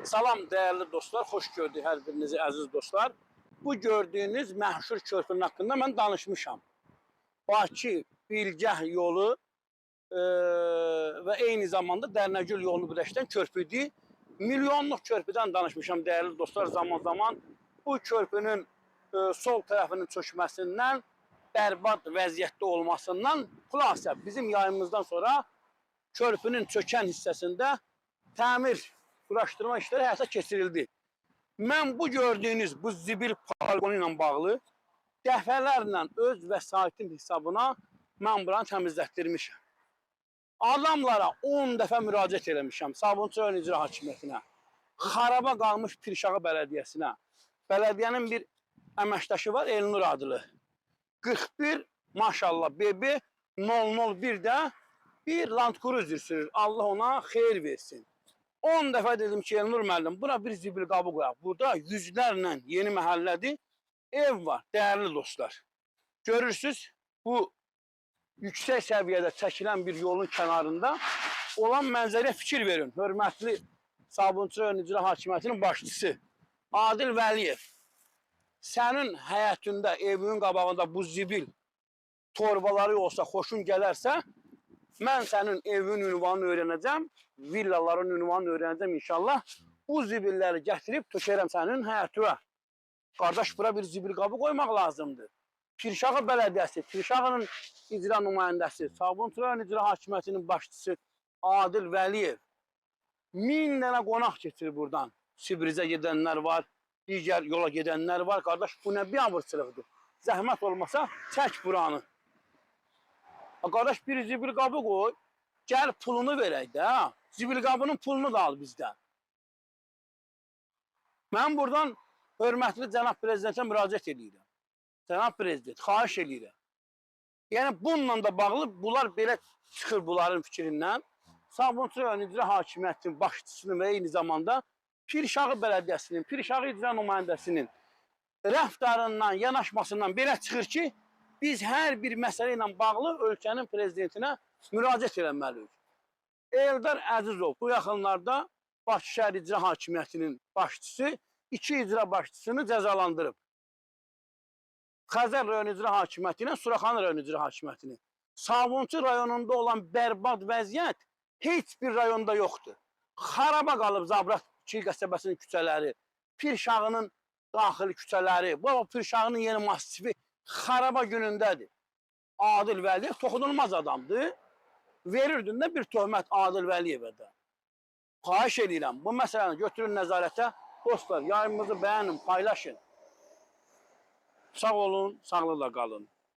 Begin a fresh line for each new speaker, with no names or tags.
Salam değerli dostlar, hoş gördük hər birinizi əziz dostlar. Bu gördüğünüz məşhur körpünün haqqında mən danışmışam. Bakı Bilgəh yolu və eyni zamanda Dərnəgül yolunu birləşdirən körpüdür. Milyonluq körpüdən danışmışam değerli dostlar zaman zaman. Bu körpünün sol tərəfinin çökməsindən, bərbad vəziyyətdə olmasından, xülasə bizim yayımızdan sonra körpünün çökən hissəsində təmir uğraşdırma işləri həyata keçirildi. Mən bu gördüyünüz bu zibil poligonu ilə bağlı dəfələrlə öz vəsaitim hesabına mən buranı təmizlətdirmişəm. Adamlara 10 dəfə müraciət eləmişəm. Sabunçu rayon icra hakimiyyətinə, xaraba qalmış Pirşağı bələdiyyəsinə. Bələdiyyənin bir əməkdaşı var, Elnur adlı. 41 maşallah BB 001'də bir Land Cruiser sürür. Allah ona xeyir versin. 10 dəfə dedim ki, Elnur müəllim, bura bir zibil qabı qoyaq. Burada yüzlərlə yeni məhəllədir, ev var, değerli dostlar. Görürsünüz, bu yüksək səviyyədə çəkilən bir yolun kənarında olan mənzərəyə fikir verin. Hörmətli Sabunçu rayon icra hakimiyyətinin başçısı Adil Vəliyev. Sənin həyətində, evinin qabağında bu zibil torbaları olsa, xoşun gələrsə, mən sənin evinin ünvanını öyrənəcəm, villaların ünvanını öyrənəcəm inşallah. Bu zibilləri gətirib tökərəm sənin həyətine. Qardaş, bura bir zibil qabı qoymaq lazımdır. Pirşağı bələdiyyəsi, Pirşağının icra nümayəndəsi, Sabunçu rayon icra hakimiyyətinin başçısı Adil Vəliyev 1000 dənə qonaq keçirir buradan. Sibrizə gedənlər var, digər yola gedənlər var. Qardaş, bu nə biabırçılıqdır? Zəhmət olmasa çək buranı. Qardaş, bir zibil qabı qoy, gəl pulunu verək də. Zibil qabının pulunu da al bizdən. Mən buradan hörmətli cənab prezidentə müraciət edirəm. Cənab prezident, xahiş edirəm. Yəni bununla da bağlı bunlar belə çıxır bunların fikrindən. Sabunçu rayon icra hakimiyyətinin başçısının və eyni zamanda Pirşağı bələdiyyəsinin, Pirşağı icra nümayəndəsinin rəftarından, yanaşmasından belə çıxır ki, biz hər bir məsələ ilə bağlı ölkənin prezidentinə müraciət eləməliyik. Eldar Əzizov bu yaxınlarda Bakı şəhər icra hakimiyyətinin başçısı 2 icra başçısını cəzalandırıb. Xəzər rayon icra hakimiyyəti ilə Suraxanı rayon icra hakimiyyətini. Sabunçu rayonunda olan bərbad vəziyyət heç bir rayonda yoxdur. Xaraba qalıb Zabrat qəsəbəsinin küçələri, Pirşağının daxili küçələri, bu Pirşağının yeni masifi xaraba günündədir. Adil Vəliyev toxunulmaz adamdır. Verirdin də bir töhmət Adil Vəliyevə də. Xahiş edirəm, bu məsələni götürün nəzarətə. Dostlar, yayımımızı bəyənin, paylaşın. Sağ olun, sağlıqla qalın.